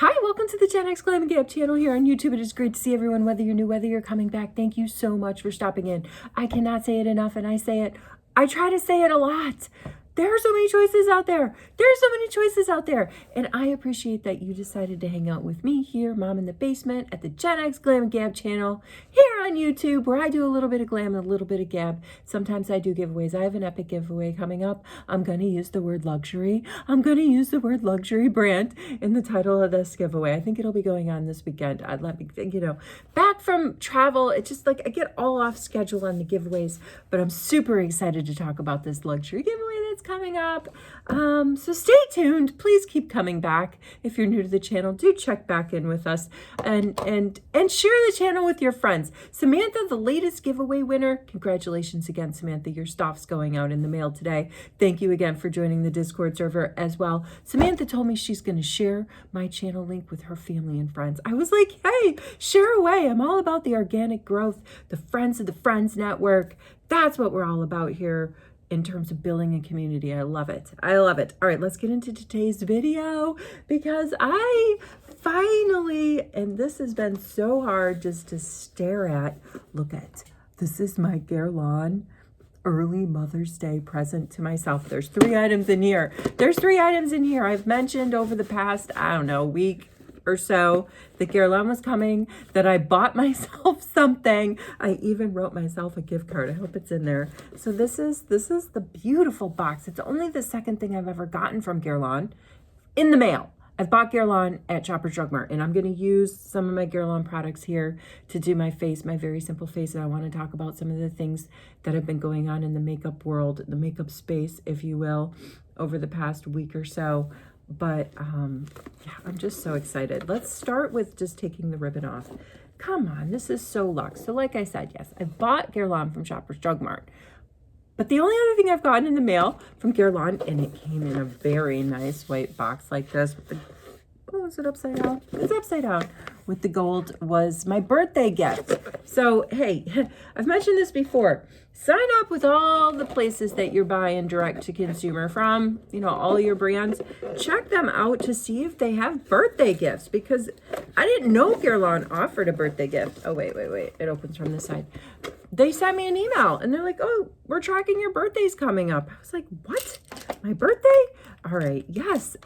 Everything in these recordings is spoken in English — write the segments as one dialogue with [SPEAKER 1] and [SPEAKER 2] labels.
[SPEAKER 1] Hi, welcome to the GenX Glam and Gab channel here on YouTube. It is great to see everyone, whether you're new, whether you're coming back. Thank you so much for stopping in. I cannot say it enough, and I try to say it a lot. There are so many choices out there. And I appreciate that you decided to hang out with me here, Mom in the Basement, at the GenX Glam and Gab channel here on YouTube, where I do a little bit of glam and a little bit of gab. Sometimes I do giveaways. I have an epic giveaway coming up. I'm going to use the word luxury. I'm going to use the word luxury brand in the title of this giveaway. I think it'll be going on this weekend. I'd let me think, back from travel. It's just like I get all off schedule on the giveaways, but I'm super excited to talk about this luxury giveaway that's coming up. So stay tuned. Please keep coming back. If you're new to the channel, do check back in with us and share the channel with your friends. Samantha, the latest giveaway winner. Congratulations again, Samantha. Your stuff's going out in the mail today. Thank you again for joining the Discord server as well. Samantha told me she's going to share my channel link with her family and friends. I was like, hey, share away. I'm all about the organic growth, the friends of the friends network. That's what we're all about here in terms of building a community. I love it. All right, let's get into today's video because I finally, and this has been so hard just to stare at, look at, this is my Guerlain early Mother's Day present to myself. There's 3 items in here. I've mentioned over the past, week or so that Guerlain was coming, that I bought myself something. I even wrote myself a gift card. I hope it's in there. So this is the beautiful box. It's only the second thing I've ever gotten from Guerlain in the mail. I've bought Guerlain at Shoppers Drug Mart, and I'm going to use some of my Guerlain products here to do my face, my very simple face. And I want to talk about some of the things that have been going on in the makeup world, the makeup space, if you will, over the past week or so. But yeah, I'm just so excited. Let's start with just taking the ribbon off. Come on, this is so luxe. So like I said, yes, I bought Guerlain from Shoppers Drug Mart. But the only other thing I've gotten in the mail from Guerlain, and it came in a very nice white box like this with the, oh, is it upside down? It's upside down. With the gold, was my birthday gift. So, hey, I've mentioned this before. Sign up with all the places that you're buying direct to consumer from, all your brands. Check them out to see if they have birthday gifts, because I didn't know Guerlain offered a birthday gift. Oh, wait. It opens from this side. They sent me an email and they're like, oh, we're tracking your birthdays coming up. I was like, what? My birthday? All right. Yes.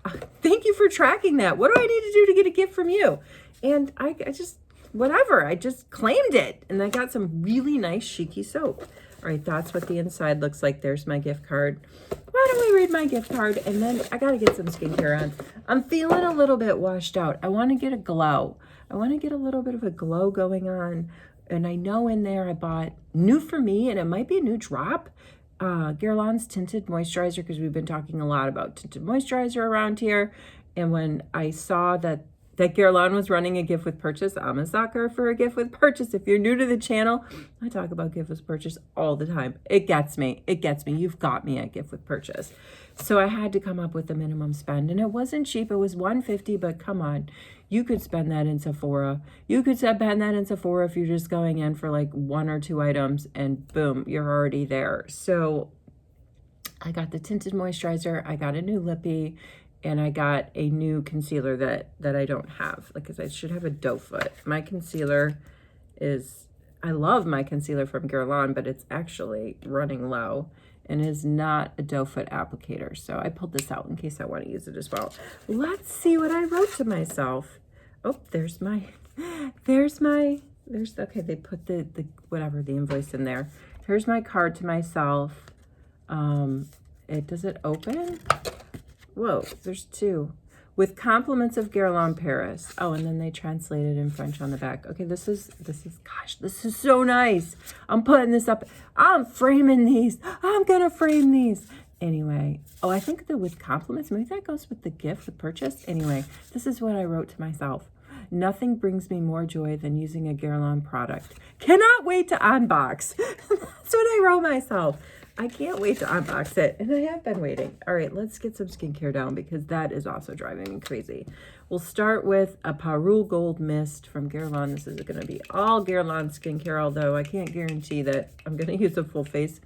[SPEAKER 1] Thank you for tracking that. What do I need to do to get a gift from you? And I just, whatever, I just claimed it. And I got some really nice Sheiky soap. All right, that's what the inside looks like. There's my gift card. Why don't we read my gift card? And then I got to get some skincare on. I'm feeling a little bit washed out. I want to get a glow. I want to get a little bit of a glow going on. And I know in there I bought, new for me, and it might be a new drop, Guerlain's Tinted Moisturizer, because we've been talking a lot about tinted moisturizer around here. And when I saw that Guerlain was running a gift with purchase, I'm a sucker for a gift with purchase. If you're new to the channel, I talk about gift with purchase all the time. It gets me. You've got me at gift with purchase. So I had to come up with a minimum spend, and it wasn't cheap. It was $150, but come on. You could spend that in Sephora. If you're just going in for like 1 or 2 items, and boom, you're already there. So I got the tinted moisturizer. I got a new lippy. And I got a new concealer that I don't have, because I should have a doe foot. My concealer is, I love my concealer from Guerlain, but it's actually running low and is not a doe foot applicator. So I pulled this out in case I want to use it as well. Let's see what I wrote to myself. Oh, there's, okay, they put the invoice in there. Here's my card to myself. Does it open? Whoa, there's 2. With compliments of Guerlain Paris. Oh, and then they translated in French on the back. Okay, this is, gosh, this is so nice. I'm putting this up. I'm framing these. I'm going to frame these. Anyway, oh, I think that with compliments, maybe that goes with the gift, the purchase. Anyway, this is what I wrote to myself. Nothing brings me more joy than using a Guerlain product. Cannot wait to unbox. That's what I wrote myself. I can't wait to unbox it, and I have been waiting. All right, let's get some skincare down, because that is also driving me crazy. We'll start with a Parul Gold Mist from Guerlain. This is going to be all Guerlain skincare, although I can't guarantee that I'm going to use a full face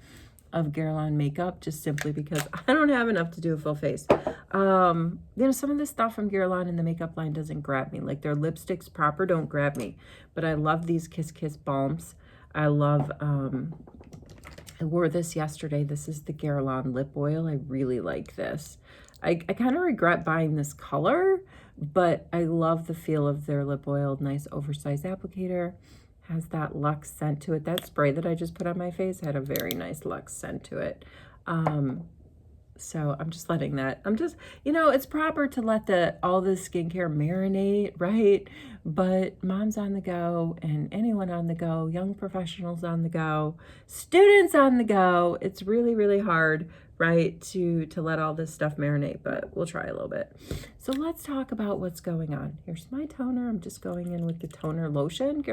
[SPEAKER 1] of Guerlain makeup, just simply because I don't have enough to do a full face. You know, some of the stuff from Guerlain in the makeup line doesn't grab me. Like their lipsticks proper don't grab me. But I love these Kiss Kiss balms. I love, I wore this yesterday. This is the Guerlain lip oil. I really like this. I kind of regret buying this color, but I love the feel of their lip oil. Nice oversized applicator. Has that luxe scent to it. That spray that I just put on my face had a very nice luxe scent to it. So I'm just letting that, you know, it's proper to let all the skincare marinate, right? But moms on the go and anyone on the go, young professionals on the go, students on the go, it's really, really hard, right, to let all this stuff marinate, but we'll try a little bit. So let's talk about what's going on. Here's my toner. I'm just going in with the toner lotion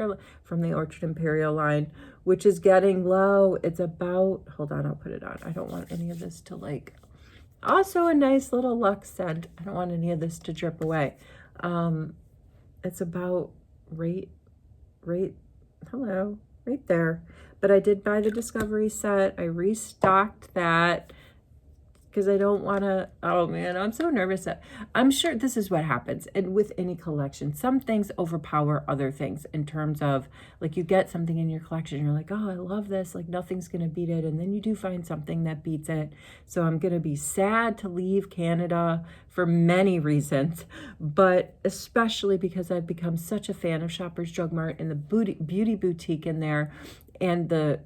[SPEAKER 1] from the Orchard Imperial line, which is getting low. It's about, hold on, I'll put it on. I don't want any of this to like, also a nice little luxe scent. I don't want any of this to drip away. It's about right there. But I did buy the Discovery set. I restocked that because I don't want to, oh man, I'm so nervous. I'm sure this is what happens. And with any collection, some things overpower other things in terms of, like, you get something in your collection, you're like, oh, I love this, like nothing's going to beat it. And then you do find something that beats it. So I'm going to be sad to leave Canada for many reasons, but especially because I've become such a fan of Shoppers Drug Mart and the beauty boutique in there, and the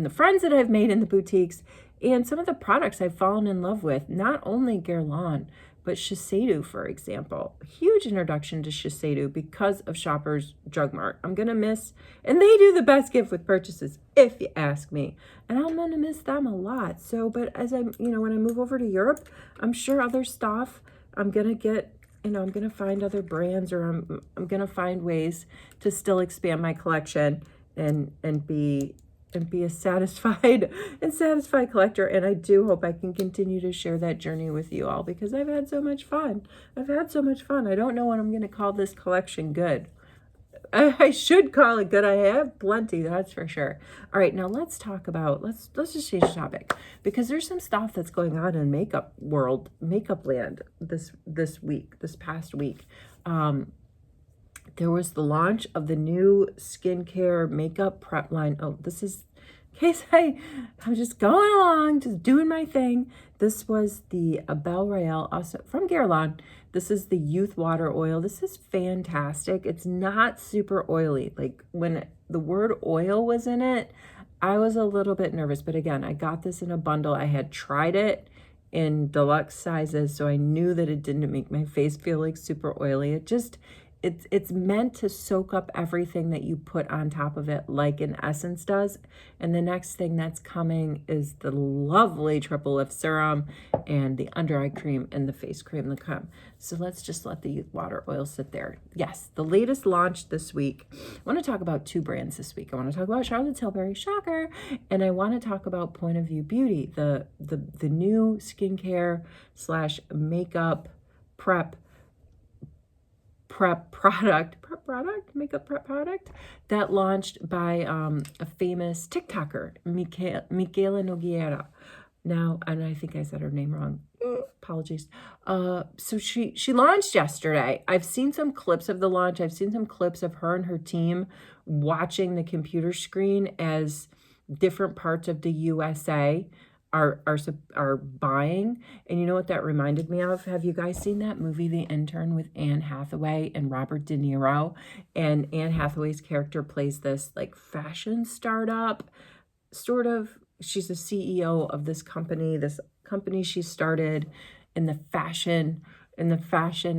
[SPEAKER 1] friends that I've made in the boutiques, and some of the products I've fallen in love with, not only Guerlain, but Shiseido, for example. Huge introduction to Shiseido because of Shoppers Drug Mart. I'm going to miss, and they do the best gift with purchases, if you ask me. And I'm going to miss them a lot. So, but as I'm, you know, when I move over to Europe, I'm sure other stuff, I'm going to get, you know, I'm going to find other brands, or I'm going to find ways to still expand my collection and be a satisfied collector. And I do hope I can continue to share that journey with you all, because I've had so much fun. I don't know when I'm going to call this collection good. I should call it good. I have plenty, that's for sure. All right, now let's talk about, let's just change the topic, because there's some stuff that's going on in makeup land this past week. There was the launch of the new skincare makeup prep line. Oh, this is, in case I'm just going along, just doing my thing. This was the Belle Royale, also from Guerlain. This is the Youth Water Oil. This is fantastic. It's not super oily. Like when the word oil was in it, I was a little bit nervous. But again, I got this in a bundle. I had tried it in deluxe sizes, so I knew that it didn't make my face feel like super oily. It's meant to soak up everything that you put on top of it, like an Essence does. And the next thing that's coming is the lovely Triple Lift Serum and the under eye cream and the face cream to come. So let's just let the Youth Water Oil sit there. Yes, the latest launch this week. I want to talk about two brands this week. I want to talk about Charlotte Tilbury, shocker, and I want to talk about Point of View Beauty, the new skincare / makeup makeup prep product that launched by a famous TikToker, Michaela Nogueira. Now, and I think I said her name wrong. Apologies. So she launched yesterday. I've seen some clips of the launch. I've seen some clips of her and her team watching the computer screen as different parts of the USA are buying. And you know what that reminded me of? Have you guys seen that movie, The Intern, with Anne Hathaway and Robert De Niro? And Anne Hathaway's character plays this like fashion startup, sort of. She's a CEO of this company she started in the fashion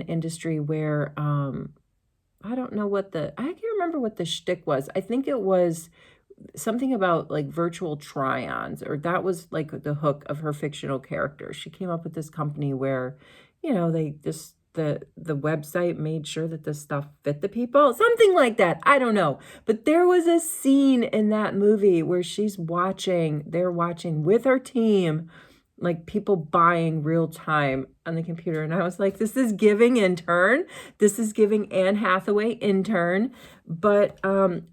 [SPEAKER 1] industry, where I don't know I can't remember what the shtick was. I think it was something about like virtual try-ons, or that was like the hook of her fictional character. She came up with this company where, you know, the website made sure that this stuff fit the people, something like that. I don't know. But there was a scene in that movie where they're watching with her team, like people buying real time on the computer. And I was like, this is giving Intern. This is giving Anne Hathaway Intern. But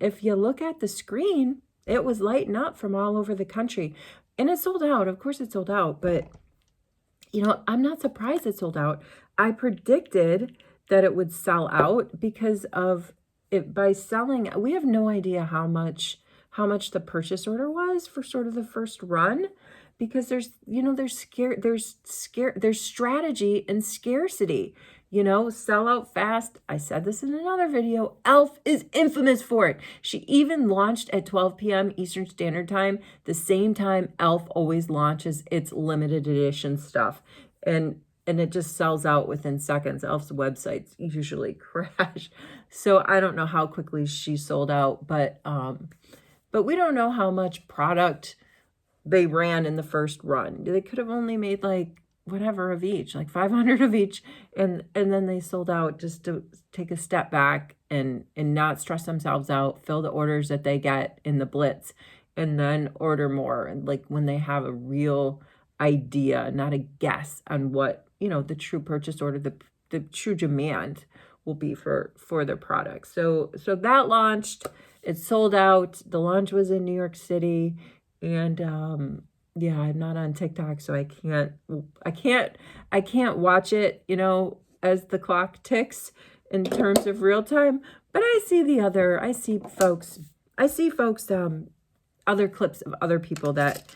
[SPEAKER 1] if you look at the screen, it was lighting up from all over the country. And it sold out. Of course it sold out, but you know, I'm not surprised it sold out. I predicted that it would sell out because of it by selling. We have no idea how much the purchase order was for sort of the first run, because there's, you know, there's strategy and scarcity. You know, sell out fast. I said this in another video. Elf is infamous for it. She even launched at 12 p.m. Eastern Standard Time, the same time Elf always launches its limited edition stuff. And it just sells out within seconds. Elf's websites usually crash. So I don't know how quickly she sold out, but we don't know how much product they ran in the first run. They could have only made like whatever of each, like 500 of each, and then they sold out just to take a step back and not stress themselves out, fill the orders that they get in the blitz, and then order more. And like when they have a real idea, not a guess on what, you know, the true purchase order, the true demand will be for their products. So that launched, it sold out. The launch was in New York City, and yeah, I'm not on TikTok, so I can't watch it, you know, as the clock ticks in terms of real time. But I see folks, other clips of other people that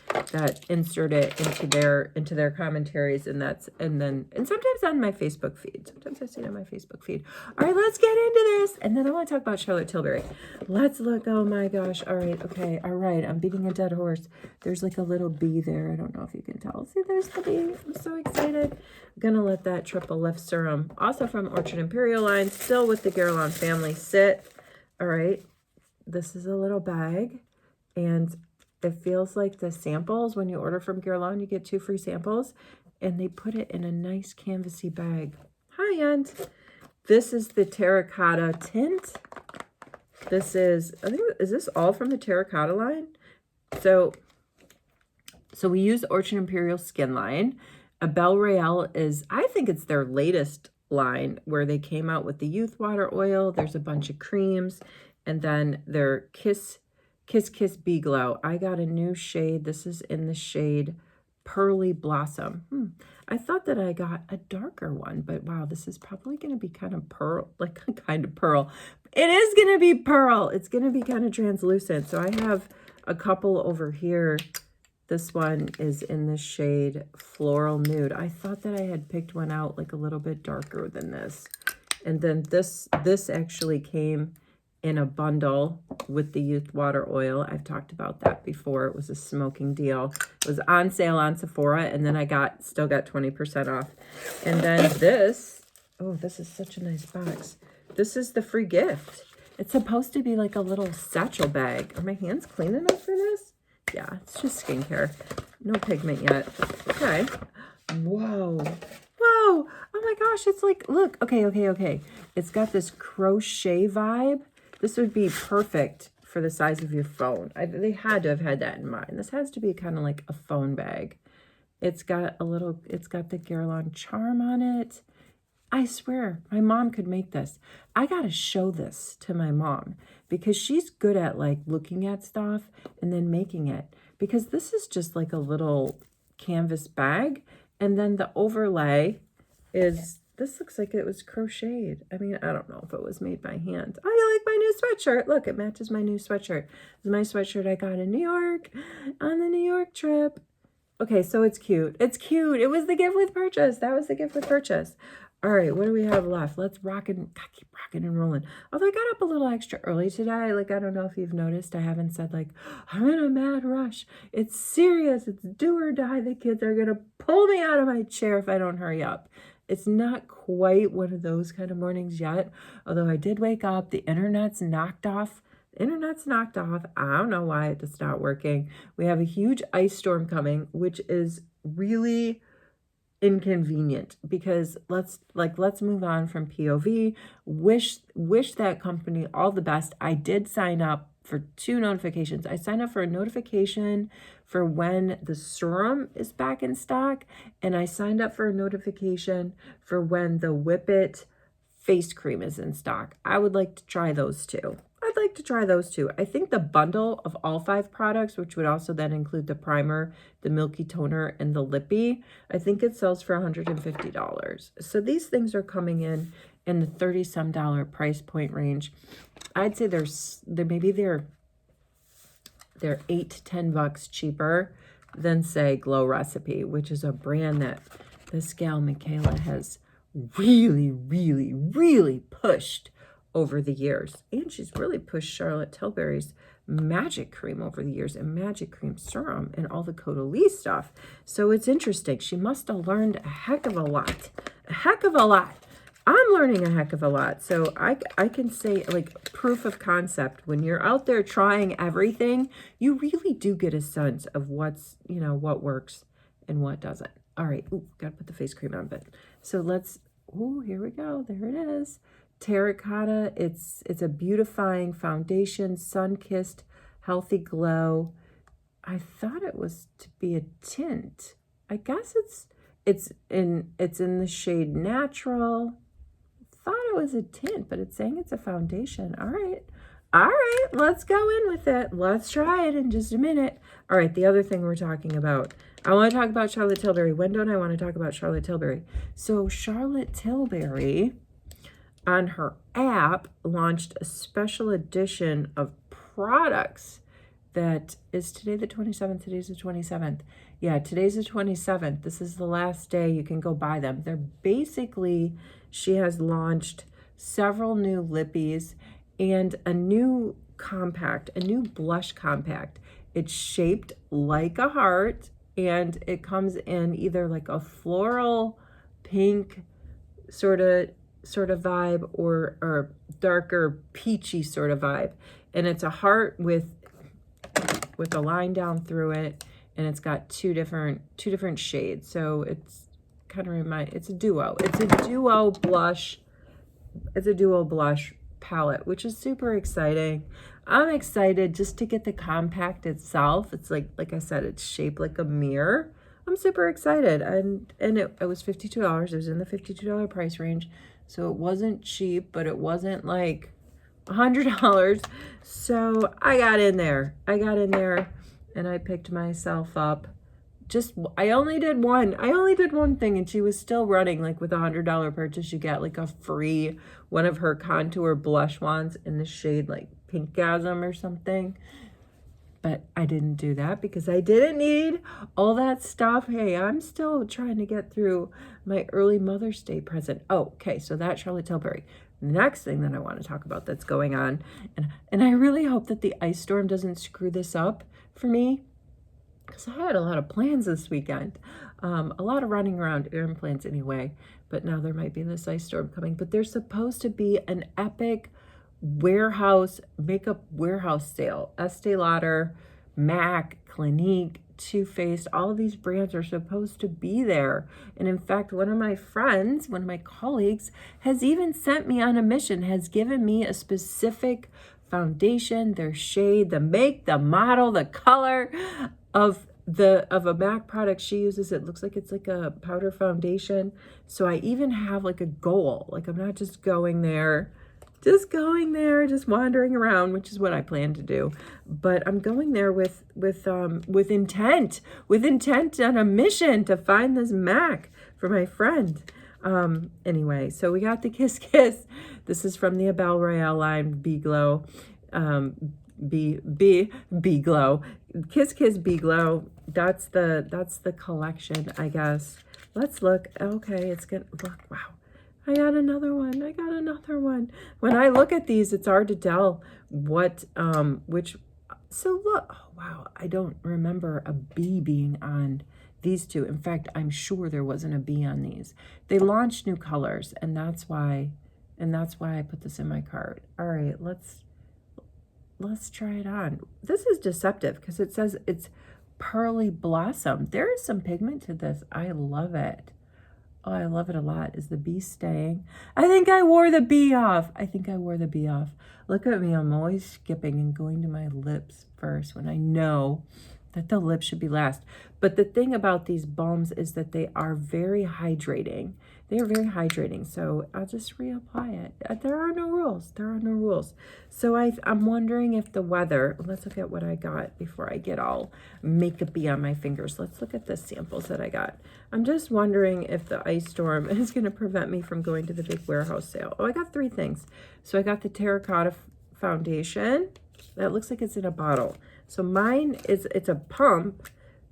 [SPEAKER 1] insert it into their commentaries, and sometimes on my Facebook feed. Sometimes I see it on my Facebook feed. All right, let's get into this. And then I want to talk about Charlotte Tilbury. Let's look. Oh my gosh. All right. Okay. All right. I'm beating a dead horse. There's like a little bee there. I don't know if you can tell. See, there's the bee. I'm so excited. I'm going to let that triple lift serum, also from Orchard Imperial line, still with the Guerlain family, sit. All right. This is a little bag. And it feels like the samples, when you order from Guerlain, you get 2 free samples, and they put it in a nice canvasy bag. High-end. This is the terracotta tint. This is, I think, is this all from the terracotta line? So we use Orchard Imperial Skin line. A Belle Royale is, I think it's their latest line, where they came out with the Youth Water Oil. There's a bunch of creams, and then their Kiss Bee Glow. I got a new shade. This is in the shade Pearly Blossom. I thought that I got a darker one, but wow, this is probably going to be kind of pearl, like kind of pearl. It is going to be pearl. It's going to be kind of translucent. So I have a couple over here. This one is in the shade Floral Nude. I thought that I had picked one out like a little bit darker than this. And then this actually came in a bundle with the Youth Water Oil. I've talked about that before. It was a smoking deal. It was on sale on Sephora, and then I still got 20% off. And then this, oh, this is such a nice box. This is the free gift. It's supposed to be like a little satchel bag. Are my hands clean enough for this? Yeah, it's just skincare. No pigment yet. Okay. Whoa. Whoa. Oh my gosh, it's like, look. Okay. It's got this crochet vibe. This would be perfect for the size of your phone. They had to have had that in mind. This has to be kind of like a phone bag. It's got the Guerlain charm on it. I swear, my mom could make this. I got to show this to my mom, because she's good at like looking at stuff and then making it. Because this is just like a little canvas bag. And then the overlay is, this looks like it was crocheted. I mean, I don't know if it was made by hand. Oh, you like my new sweatshirt? Look, it matches my new sweatshirt. This is my sweatshirt I got in New York on the New York trip. Okay, so it's cute. It's cute. It was the gift with purchase. That was the gift with purchase. All right, what do we have left? Let's keep rocking and rolling. Although I got up a little extra early today. Like, I don't know if you've noticed, I haven't said like, I'm in a mad rush. It's serious. It's do or die. The kids are going to pull me out of my chair if I don't hurry up. It's not quite one of those kind of mornings yet. Although I did wake up, the internet's knocked off. I don't know why it just not working. We have a huge ice storm coming, which is really inconvenient, because let's move on from POV. Wish that company all the best. I did sign up for 2 notifications. I signed up for a notification for when the serum is back in stock, and I signed up for a notification for when the Whip It face cream is in stock. I would like to try those 2. I'd I'd like to try those two. I think the bundle of all 5 products, which would also then include the primer, the milky toner, and the lippy, I think it sells for $150. So these things are coming in the $30-some price point range. I'd say they're maybe they're $8 to $10 cheaper than, say, Glow Recipe, which is a brand that this gal Michaela has really, really, really pushed over the years. And she's really pushed Charlotte Tilbury's Magic Cream over the years, and Magic Cream Serum, and all the Caudalie stuff. So it's interesting. She must have learned a heck of a lot. A heck of a lot. I'm learning a heck of a lot. So I can say, like, proof of concept. When you're out there trying everything, you really do get a sense of what's, you know, what works and what doesn't. All right. Ooh, got to put the face cream on. But so let's, ooh, here we go. There it is. Terracotta. It's a beautifying foundation, sun-kissed, healthy glow. I thought it was to be a tint. I guess it's in the shade Natural. Thought it was a tint, but it's saying it's a foundation. All right, let's go in with it. Let's try it in just a minute. All right, the other thing we're talking about, I want to talk about Charlotte Tilbury. When don't I want to talk about Charlotte Tilbury? So Charlotte Tilbury on her app launched a special edition of products that is today the 27th. Today's the 27th. Yeah, today's the 27th. This is the last day you can go buy them. They're basically, she has launched several new lippies and a new compact, a new blush compact. It's shaped like a heart, and it comes in either like a floral pink sort of vibe or darker peachy sort of vibe. And it's a heart with a line down through it, and it's got two different shades. So it's kind of it's a duo. It's a duo blush. It's a duo blush palette, which is super exciting. I'm excited just to get the compact itself. It's like I said, it's shaped like a mirror. I'm super excited. And it was $52. It was in the $52 price range. So it wasn't cheap, but it wasn't like $100. So I got in there and I picked myself up. I only did one thing, and she was still running. Like with $100 purchase, you get like a free one of her contour blush wands in the shade like Pinkgasm or something. But I didn't do that because I didn't need all that stuff. Hey, I'm still trying to get through my early Mother's Day present. Oh, okay, so that's Charlotte Tilbury. Next thing that I want to talk about that's going on, and I really hope that the ice storm doesn't screw this up for me, because I had a lot of plans this weekend. A lot of running around, errand plans anyway, but now there might be this ice storm coming. But there's supposed to be an epic makeup warehouse sale. Estee Lauder, MAC, Clinique, Too Faced, all of these brands are supposed to be there. And in fact, one of my colleagues has even sent me on a mission, has given me a specific foundation, their shade, the make, the model, the color of a MAC product she uses. It looks like it's like a powder foundation. So I even have like a goal. Like I'm not just going there, just wandering around, which is what I plan to do. But I'm going there with intent on a mission to find this MAC for my friend. Anyway, so we got the Kiss Kiss. This is from the Abel Royale line, Be Glow. Be Glow. Kiss Kiss Be Glow. That's the collection, I guess. Let's look. Okay, it's good. Look, wow. I got another one. When I look at these, it's hard to tell what, so look, oh, wow, I don't remember a B being on these two. In fact, I'm sure there wasn't a B on these. They launched new colors, and that's why I put this in my cart. All right, let's try it on. This is deceptive because it says it's Pearly Blossom. There is some pigment to this. I love it. Oh, I love it a lot. Is the B staying? I think I wore the B off. Look at me. I'm always skipping and going to my lips first when I know that the lips should be last. But the thing about these balms is that they are very hydrating. They are very hydrating, so I'll just reapply it. There are no rules. There are no rules. So I'm wondering if the weather, let's look at what I got before I get all makeup-y on my fingers. Let's look at the samples that I got. I'm just wondering if the ice storm is going to prevent me from going to the big warehouse sale. Oh, I got 3 things. So I got the terracotta foundation. That looks like it's in a bottle. So mine is, it's a pump.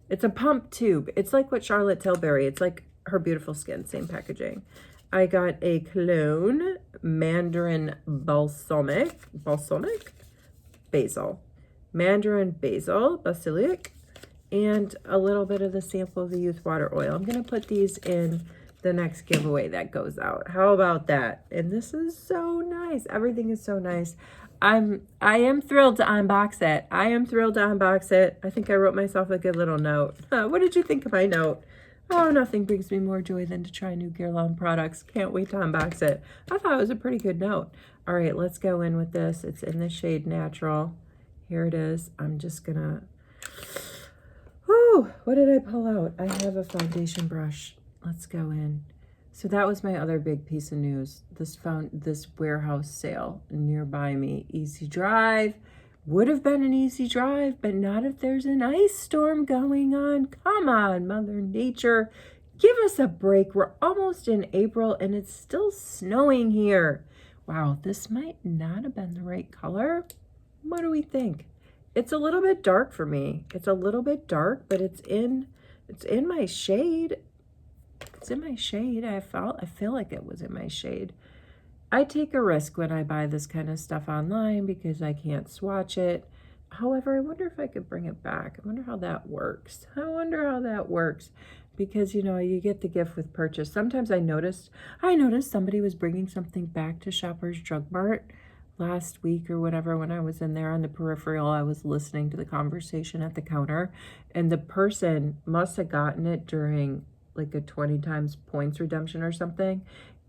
[SPEAKER 1] It's a pump tube. It's like what Charlotte Tilbury, it's like Her Beautiful Skin, same packaging. I got a cologne, Mandarin balsamic, basil, Mandarin basil, basilic, and a little bit of the sample of the Youth Water Oil. I'm gonna put these in the next giveaway that goes out. How about that? And this is so nice. Everything is so nice. I am thrilled to unbox it. I am thrilled to unbox it. I think I wrote myself a good little note. What did you think of my note? Oh, nothing brings me more joy than to try new Guerlain products. Can't wait to unbox it. I thought it was a pretty good note. All right, let's go in with this. It's in the shade Natural. Here it is. I'm just gonna, whew, what did I pull out? I have a foundation brush. Let's go in. So that was my other big piece of news. This warehouse sale nearby me. Easy drive. Would have been an easy drive, but not if there's an ice storm going on. Come on, Mother Nature. Give us a break. We're almost in April and it's still snowing here. Wow, this might not have been the right color. What do we think? It's a little bit dark for me. It's a little bit dark, but it's in my shade. It's in my shade. I feel like it was in my shade. I take a risk when I buy this kind of stuff online because I can't swatch it. However, I wonder if I could bring it back. I wonder how that works. I wonder how that works because, you know, you get the gift with purchase. Sometimes I noticed somebody was bringing something back to Shoppers Drug Mart last week or whatever. When I was in there on the peripheral, I was listening to the conversation at the counter, and the person must have gotten it during like a 20 times points redemption or something,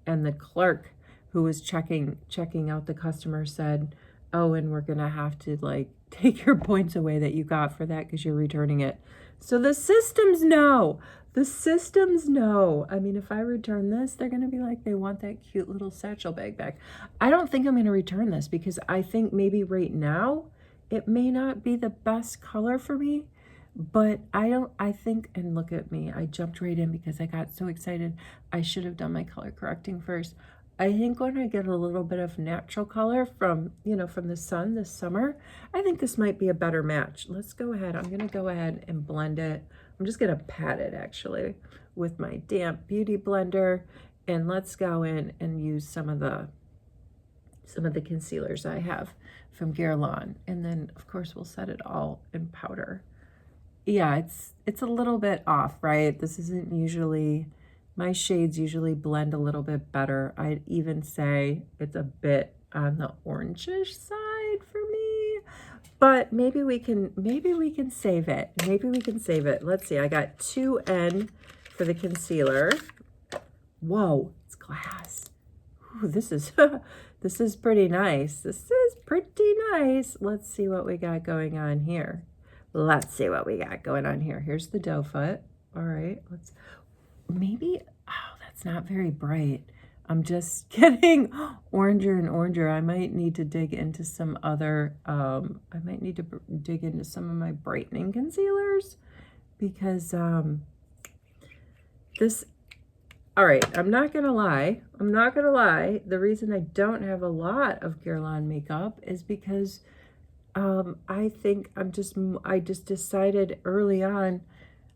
[SPEAKER 1] and the clerk who was checking out the customer said, oh, and we're gonna have to like take your points away that you got for that because you're returning it. So the systems know. The systems know. I mean, if I return this, they're gonna be like, they want that cute little satchel bag back. I don't think I'm gonna return this because I think maybe right now it may not be the best color for me. But I think, and look at me, I jumped right in because I got so excited. I should have done my color correcting first. I think when I get a little bit of natural color from the sun this summer, I think this might be a better match. Let's go ahead. I'm going to go ahead and blend it. I'm just going to pat it actually with my damp beauty blender. And let's go in and use some of the concealers I have from Guerlain. And then of course we'll set it all in powder. Yeah, it's a little bit off, right? This isn't usually, my shades usually blend a little bit better. I'd even say it's a bit on the orangish side for me, but maybe we can save it. Maybe we can save it. Let's see. I got 2N for the concealer. Whoa, it's glass. Ooh, this is this is pretty nice. This is pretty nice. Let's see what we got going on here. Let's see what we got going on here. Here's the doe foot. All right, maybe, oh, that's not very bright. I'm just getting oranger and oranger. I might need to dig into some other, dig into some of my brightening concealers because all right, I'm not gonna lie. The reason I don't have a lot of Guerlain makeup is because I think I just decided early on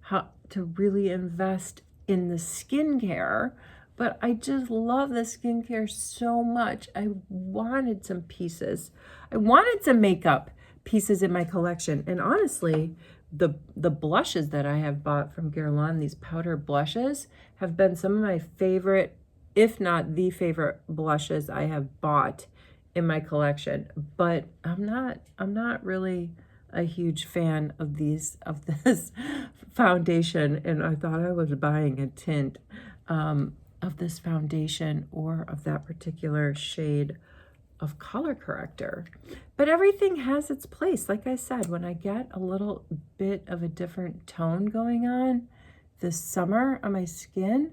[SPEAKER 1] how to really invest in the skincare, but I just love the skincare so much. I wanted some pieces. I wanted some makeup pieces in my collection. And honestly, the blushes that I have bought from Guerlain, these powder blushes, have been some of my favorite, if not the favorite blushes I have bought in my collection. But I'm not really a huge fan of this foundation, and I thought I was buying a tint of this foundation or of that particular shade of color corrector. But everything has its place. Like I said, when I get a little bit of a different tone going on this summer on my skin,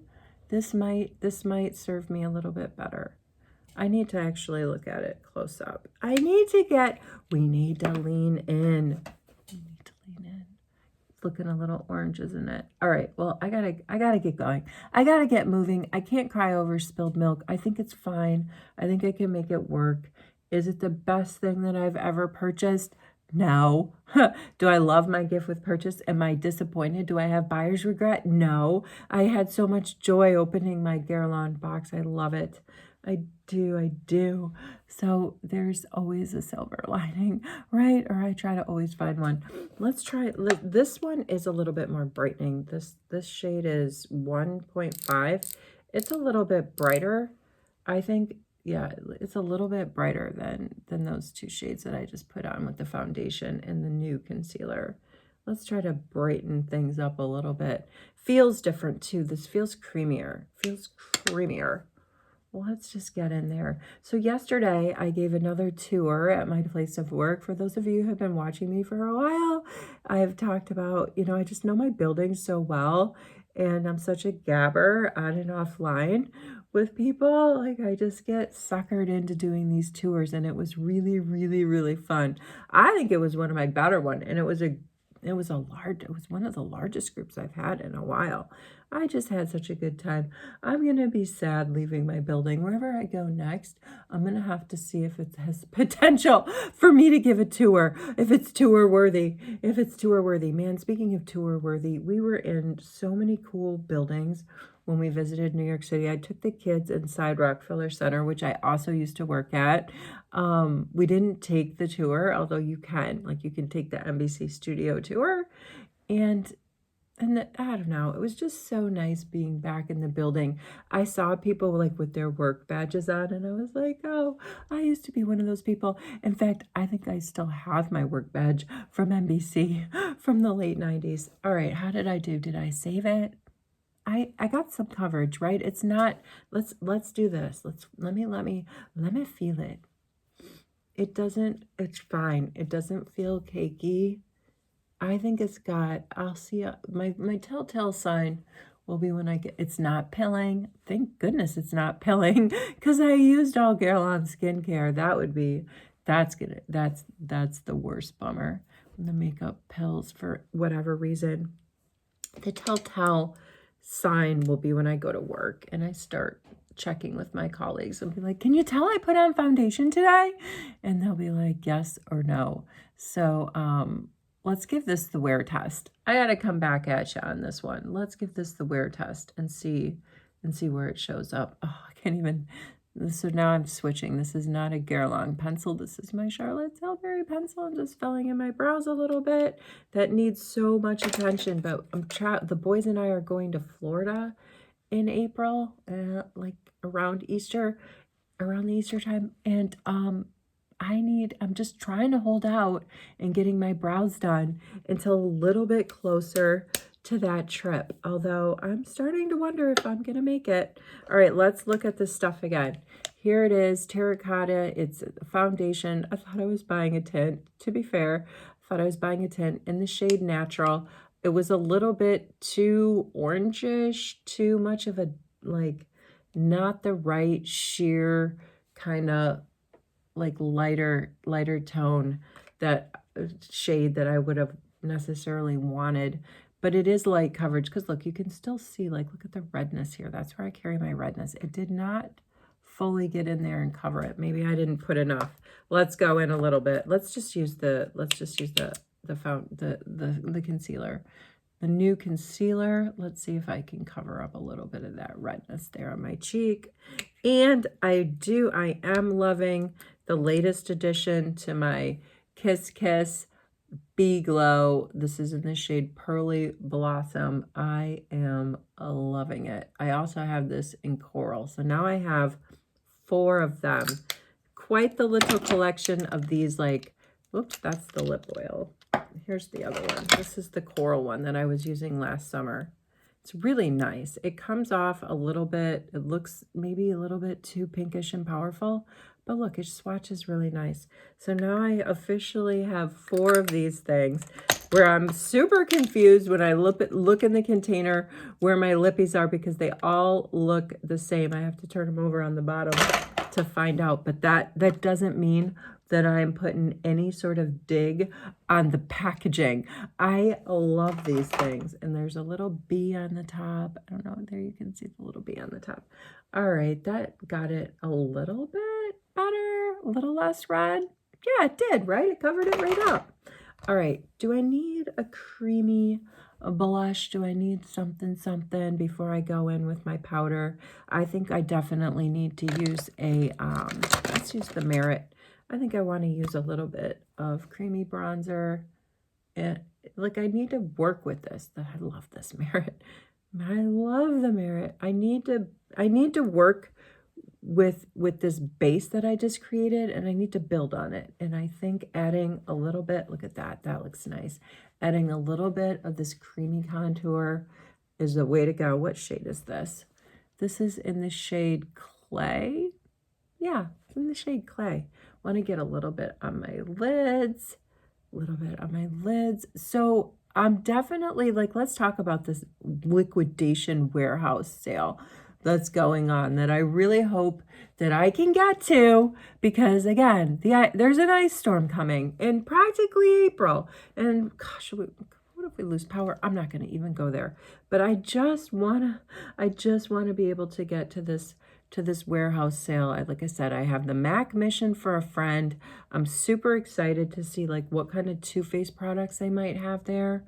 [SPEAKER 1] This might serve me a little bit better. I need to actually look at it close up. We need to lean in. We need to lean in. It's looking a little orange, isn't it? All right, well, I gotta get going. I gotta get moving. I can't cry over spilled milk. I think it's fine. I think I can make it work. Is it the best thing that I've ever purchased? No. Do I love my gift with purchase? Am I disappointed? Do I have buyer's regret? No. I had so much joy opening my Guerlain box. I love it. I do. So there's always a silver lining, right? Or I try to always find one. Let's try, this one is a little bit more brightening. This shade is 1.5. It's a little bit brighter. I think, yeah, it's a little bit brighter than those two shades that I just put on with the foundation and the new concealer. Let's try to brighten things up a little bit. Feels different too. This feels creamier. Well, let's just get in there. So yesterday I gave another tour at my place of work. For those of you who have been watching me for a while, I've talked about, I just know my building so well, and I'm such a gabber on and offline with people. Like, I just get suckered into doing these tours, and it was really, really, really fun. I think it was one of my better ones, and it was one of the largest groups I've had in a while. I just had such a good time. I'm going to be sad leaving my building. Wherever I go next, I'm going to have to see if it has potential for me to give a tour, if it's tour worthy. Man, speaking of tour worthy, we were in so many cool buildings when we visited New York City. I took the kids inside Rockefeller Center, which I also used to work at. We didn't take the tour, although you can take the NBC studio tour. And I don't know, it was just so nice being back in the building. I saw people with their work badges on, and I was like, oh, I used to be one of those people. In fact, I think I still have my work badge from NBC from the late 90s. All right, how did I do? Did I save it? I got some coverage, right? It's not, let's do this. Let me feel it. It's fine. It doesn't feel cakey. I think I'll see, my telltale sign will be when it's not pilling. Thank goodness it's not pilling, because I used all Guerlain skincare. That's the worst bummer. When the makeup pills for whatever reason. The telltale sign will be when I go to work and I start checking with my colleagues and be like, can you tell I put on foundation today? And they'll be like, yes or no. So let's give this the wear test. I got to come back at you on this one. Let's give this the wear test and see where it shows up. Oh, I can't even. So now I'm switching. This is not a Guerlain pencil. This is my Charlotte Tilbury pencil. I'm just filling in my brows a little bit. That needs so much attention. But the boys and I are going to Florida in April, around the Easter time. And I'm just trying to hold out and getting my brows done until a little bit closer to that trip, although I'm starting to wonder if I'm gonna make it. All right, let's look at this stuff again. Here it is, terracotta. It's a foundation. I thought I was buying a tint. To be fair, I thought I was buying a tint in the shade Natural. It was a little bit too orangish, too much of a not the right sheer kind of lighter tone, that shade that I would have necessarily wanted. But it is light coverage, because look, you can still see, look at the redness here. That's where I carry my redness. It did not fully get in there and cover it. Maybe I didn't put enough. Let's go in a little bit. Let's just use the concealer. The new concealer. Let's see if I can cover up a little bit of that redness there on my cheek. And I am loving the latest addition to my Kiss Kiss Bee Glow. This is in the shade Pearly Blossom. I am loving it. I also have this in Coral. So now I have 4 of them. Quite the little collection of these, whoops, that's the lip oil. Here's the other one. This is the Coral one that I was using last summer. It's really nice. It comes off a little bit, it looks maybe a little bit too pinkish and powerful, But look, it swatches really nice. So now I officially have 4 of these things where I'm super confused when I look in the container where my lippies are because they all look the same. I have to turn them over on the bottom to find out. But that doesn't mean that I'm putting any sort of dig on the packaging. I love these things. And there's a little bee on the top. I don't know. There you can see the little bee on the top. All right. That got it a little bit better, a little less red. Yeah, it did, right? It covered it right up. All right. Do I need a creamy blush? Do I need something before I go in with my powder? I think I definitely need to use a, let's use the Merit. I think I want to use a little bit of creamy bronzer. And like, I need to work with this. I love this Merit. I love the Merit. I need to work with this base that I just created, and I need to build on it. And I think adding a little bit, look at that, that looks nice. Adding a little bit of this creamy contour is the way to go. What shade is this? This is in the shade Clay. Yeah, it's in the shade Clay. Want to get a little bit on my lids, So I'm definitely like, let's talk about this liquidation warehouse sale that's going on that I really hope that I can get to, because again, there's an ice storm coming in practically April. And gosh, what if we lose power? I'm not going to even go there. But I just want to be able to get to this warehouse sale. Like I said, I have the MAC mission for a friend. I'm super excited to see like what kind of Too Faced products they might have there.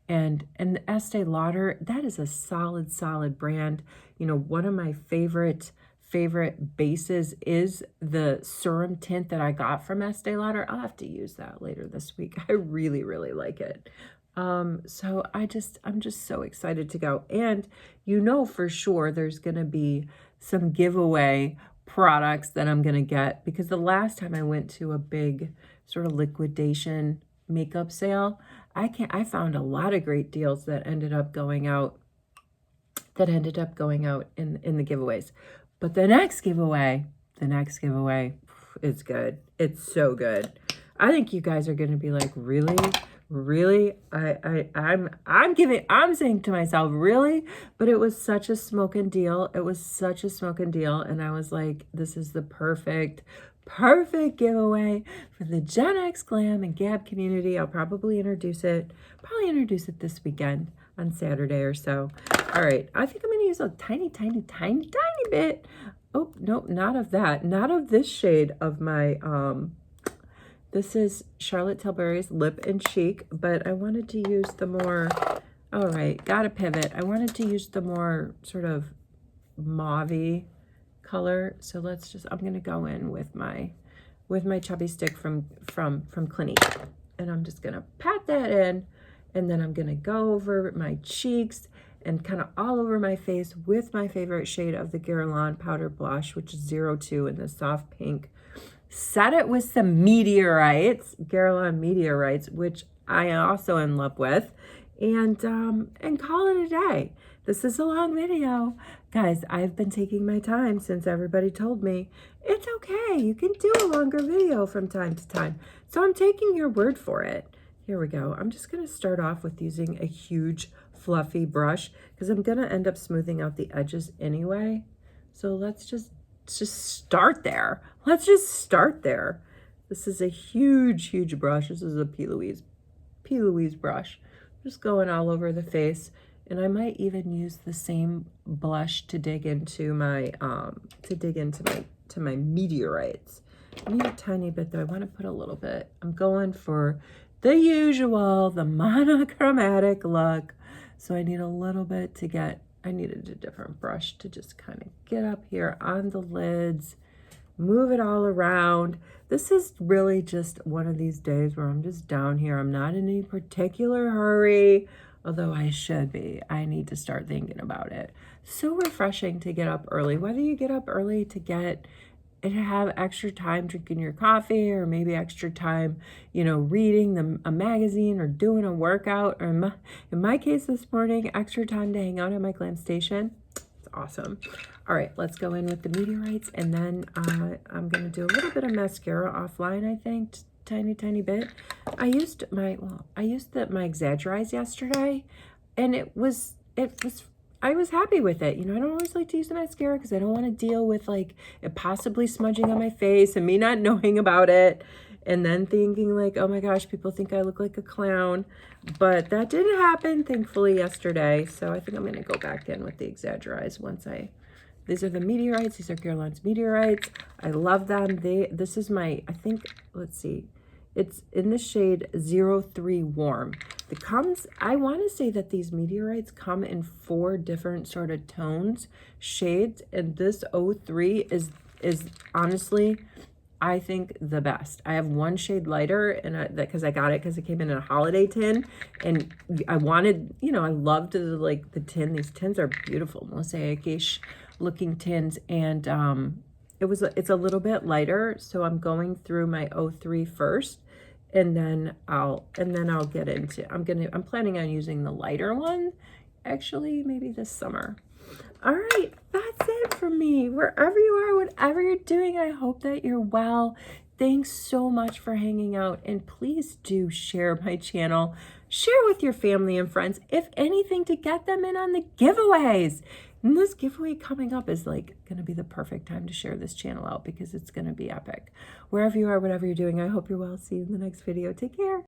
[SPEAKER 1] And the Estee Lauder, that is a solid brand. You know, one of my favorite bases is the serum tint that I got from Estee Lauder. I'll have to use that later this week. I really like it. So I'm just so excited to go. And you know for sure there's going to be some giveaway products that I'm going to get, because the last time I went to a big sort of liquidation makeup sale, I found a lot of great deals that ended up going out in the giveaways. But the next giveaway is good. It's so good. I think you guys are going to be like, really? I'm saying to myself, really? But it was such a smoking deal. And I was like, this is the perfect giveaway for the GenX Glam and Gab community. I'll probably introduce it this weekend on Saturday or so. All right, I think I'm going to use a tiny bit. Oh, no, not of that. Not of this shade of my, this is Charlotte Tilbury's Lip and Cheek, but I wanted to use the more, all right, gotta pivot. I wanted to use the more sort of mauve-y color. So I'm going to go in with my chubby stick from Clinique, and I'm just going to pat that in, and then I'm going to go over my cheeks and kind of all over my face with my favorite shade of the Guerlain powder blush, which is 02 in the soft pink. Set it with some meteorites, Guerlain meteorites, which I also in love with, and call it a day. This is a long video. Guys, I've been taking my time since everybody told me it's okay. You can do a longer video from time to time. So I'm taking your word for it. Here we go. I'm just going to start off with using a huge fluffy brush because I'm going to end up smoothing out the edges anyway. So let's just start there. Let's just start there. This is a huge brush. This is a P. Louise brush. Just going all over the face. And I might even use the same blush to dig into my my meteorites. I need a tiny bit though. I want to put a little bit. I'm going for the usual, the monochromatic look. So I need a little bit to get, I needed a different brush to just kind of get up here on the lids, move it all around. This is really just one of these days where I'm just down here. I'm not in any particular hurry, although I should be. I need to start thinking about it. So refreshing to get up early, whether you get up early to have extra time drinking your coffee, or maybe extra time, reading a magazine or doing a workout, or in my case this morning, extra time to hang out at my Glam station. It's awesome. All right, let's go in with the meteorites, and then I'm going to do a little bit of mascara offline, I think, tiny bit. I used my Exaggerize yesterday, and I was happy with it. You know, I don't always like to use the mascara because I don't want to deal with like it possibly smudging on my face and me not knowing about it, and then thinking like, oh my gosh, people think I look like a clown. But that didn't happen, thankfully, yesterday. So I think I'm going to go back in with the Exaggerize once these are the meteorites. These are Guerlain's meteorites. I love them. This is my, I think, let's see. It's in the shade 03 Warm. I want to say that these meteorites come in 4 different sort of tones, shades, and this 03 is honestly, I think, the best. I have 1 shade lighter, and because I got it because it came in a holiday tin, and I wanted, you know, I loved the tin. These tins are beautiful, mosaic-ish looking tins, and it's a little bit lighter, so I'm going through my 03 first, and then I'll get into, I'm planning on using the lighter one actually maybe this summer. All right, that's it for me. Wherever you are, whatever you're doing, I hope that you're well. Thanks so much for hanging out, and please do share my channel. Share with your family and friends, if anything, to get them in on the giveaways. And this giveaway coming up is like going to be the perfect time to share this channel out because it's going to be epic. Wherever you are, whatever you're doing, I hope you're well. See you in the next video. Take care.